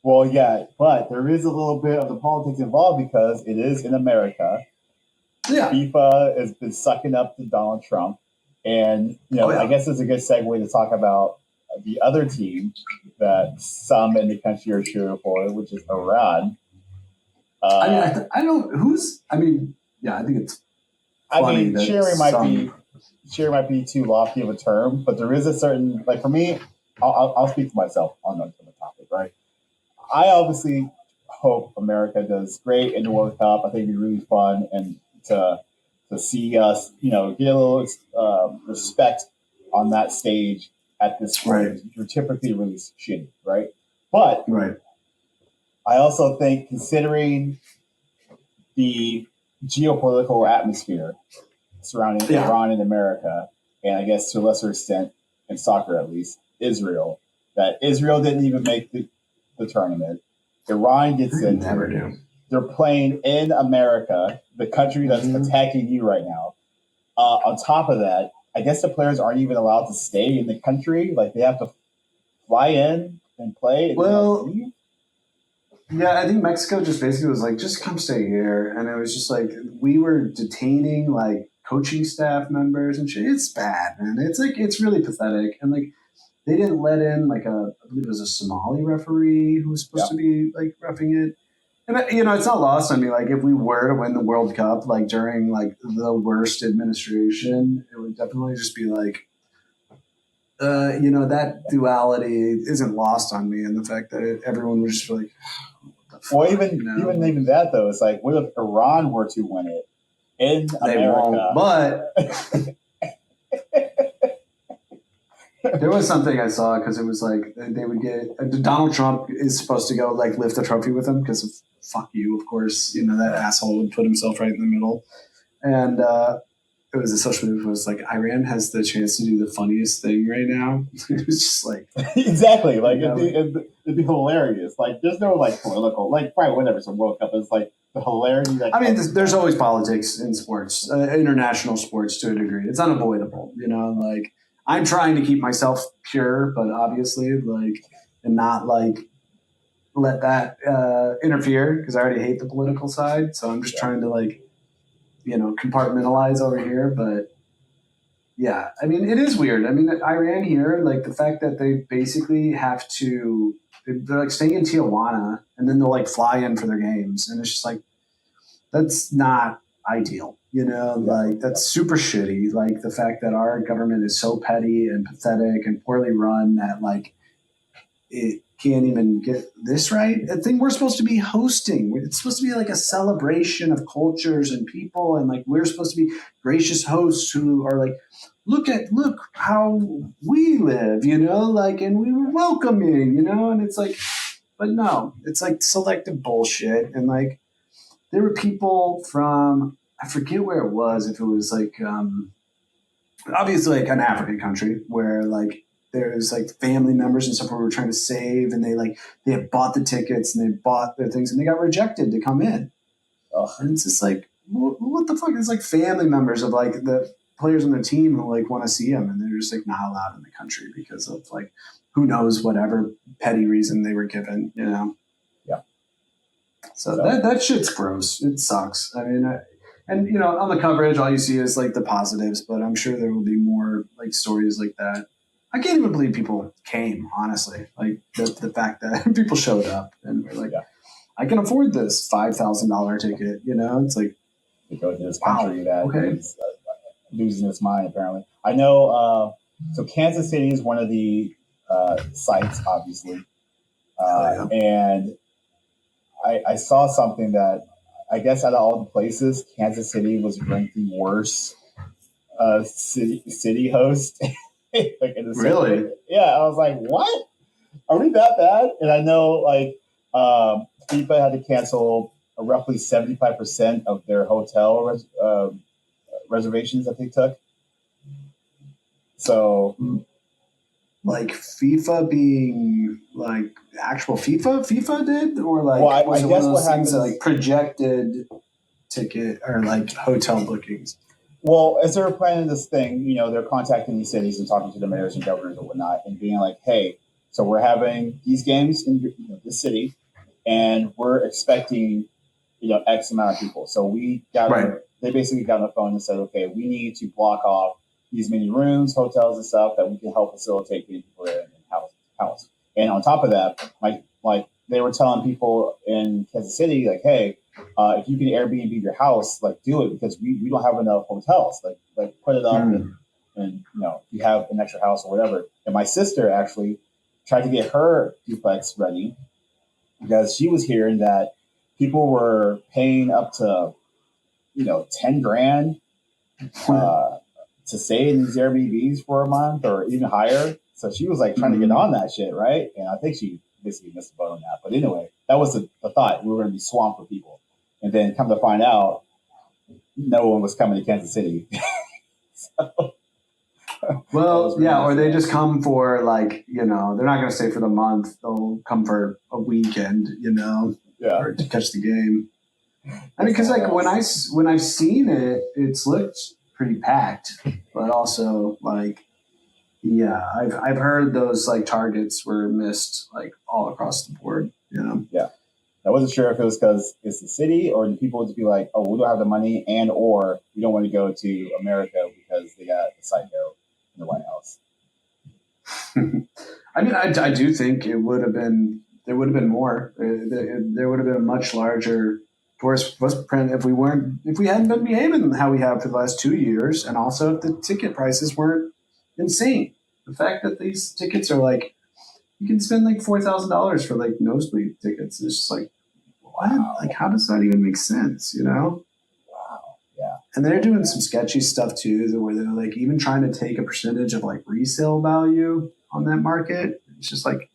Well, yeah, but there is a little bit of the politics involved because it is in America. Yeah. FIFA has been sucking up to Donald Trump, and Oh I yeah. guess it's a good segue to talk about the other team that some in the country are cheering for, which is Iran. I mean, Uh, I don't. Who's? I mean, yeah. I think it's I funny mean, that some. cheering might be too lofty of a term, but there is a certain like for me. I'll speak for myself on the topic, right? I obviously hope America does great in the World Cup. I think it'd be really fun and to see us, get a little respect on that stage at this Right. point. You're typically really shitty, right? But Right. I also think considering the geopolitical atmosphere surrounding Yeah. Iran and America, and I guess to a lesser extent in soccer at least, Israel, that Israel didn't even make the tournament. Iran gets They into never it. do. They're playing in America, the country that's attacking you right now. On top of that, I guess the players aren't even allowed to stay in the country. Like they have to fly in and play. And Well, yeah, I think Mexico just basically was like, just come stay here, and it was just like we were detaining like coaching staff members and shit. It's bad, man. It's like it's really pathetic, and like they didn't let in like I believe it was a Somali referee who was supposed to be like roughing it. And it's not lost on me. Like, if we were to win the World Cup, like during like the worst administration, it would definitely just be like, that duality isn't lost on me, and the fact that everyone was just like, what the fuck, well, even that though, it's like, what if Iran were to win it in they America? won't. But there was something I saw because it was like they would get Donald Trump is supposed to go like lift the trophy with him because of fuck you, of course. That asshole would put himself right in the middle, and it was a social move. It was like Iran has the chance to do the funniest thing right now. It was just like exactly, like it'd be hilarious. Like there's no like political, like probably whatever. It's a World Cup. It's like the hilarity that. I mean, there's always politics in sports, international sports to a degree. It's unavoidable, Like I'm trying to keep myself pure, but obviously, like, and not like let that interfere because I already hate the political side. So I'm just trying to like, compartmentalize over here. But yeah, I mean, it is weird. I mean, Iran here, like the fact that they basically have to, they're like staying in Tijuana and then they'll like fly in for their games. And it's just like, that's not ideal. Like that's super shitty. Like the fact that our government is so petty and pathetic and poorly run that like it can't even get this right. I think we're supposed to be hosting. It's supposed to be like a celebration of cultures and people, and like we're supposed to be gracious hosts who are like, look how we live, like, and we were welcoming, and it's like, but no, it's like selective bullshit, and like there were people from I forget where it was, if it was like obviously like an African country where like there's like family members and stuff who were trying to save, and they had bought the tickets and they bought their things and they got rejected to come in. And it's just like, what the fuck? It's like family members of like the players on their team who like want to see them, and they're just like not allowed in the country because of like who knows whatever petty reason they were given, Yeah. So that shit's gross. It sucks. I mean, on the coverage, all you see is like the positives, but I'm sure there will be more like stories like that. I can't even believe people came, honestly. Like the fact that people showed up and were like, I can afford this $5,000 ticket. It's like to go to this country that is losing its mind. Apparently, I know. So Kansas City is one of the sites, obviously, and I saw something that I guess out of all the places, Kansas City was ranked the worst city host. Like really? Yeah, I was like, what? Are we that bad? And I know like FIFA had to cancel roughly 75% of their hotel reservations that they took. So, like FIFA being like actual FIFA did, or like well, was I it guess one of those what things happens that, like projected ticket or like hotel bookings? Well, as they're planning this thing, they're contacting these cities and talking to the mayors and governors and whatnot, and being like, "Hey, So we're having these games in the city, and we're expecting X amount of people. So Right. they basically got on the phone and said, okay, we need to block off these many rooms, hotels, and stuff that we can help facilitate getting people in and house. And on top of that, like they were telling people in Kansas City, like, hey, if you can Airbnb your house, like do it because we don't have enough hotels. Like put it up and you have an extra house or whatever. And my sister actually tried to get her duplex ready because she was hearing that people were paying up to 10 grand to stay in these Airbnbs for a month or even higher. So she was like trying to get on that shit, right? And I think she basically missed the boat on that. But anyway, that was the thought. We were going to be swamped with people. And then come to find out, no one was coming to Kansas City. So, Well, yeah, or they just come for like, they're not going to stay for the month. They'll come for a weekend, yeah. or to catch the game. I mean, because like when I've seen it, it's looked pretty packed, but also like, yeah, I've heard those like targets were missed like all across the board. Yeah. I wasn't sure if it was because it's the city or the people would be like, oh, we don't have the money and or we don't want to go to America because they got the psycho in the White House. I mean, I do think there would have been more. There would have been a much larger footprint if we hadn't been behaving how we have for the last 2 years, and also if the ticket prices weren't insane. The fact that these tickets are like, you can spend like $4,000 for like nosebleed tickets. It's just like, what? Wow. Like, how does that even make sense? Wow. Yeah. And they're doing some sketchy stuff too, where they're like even trying to take a percentage of like resale value on that market. It's just like.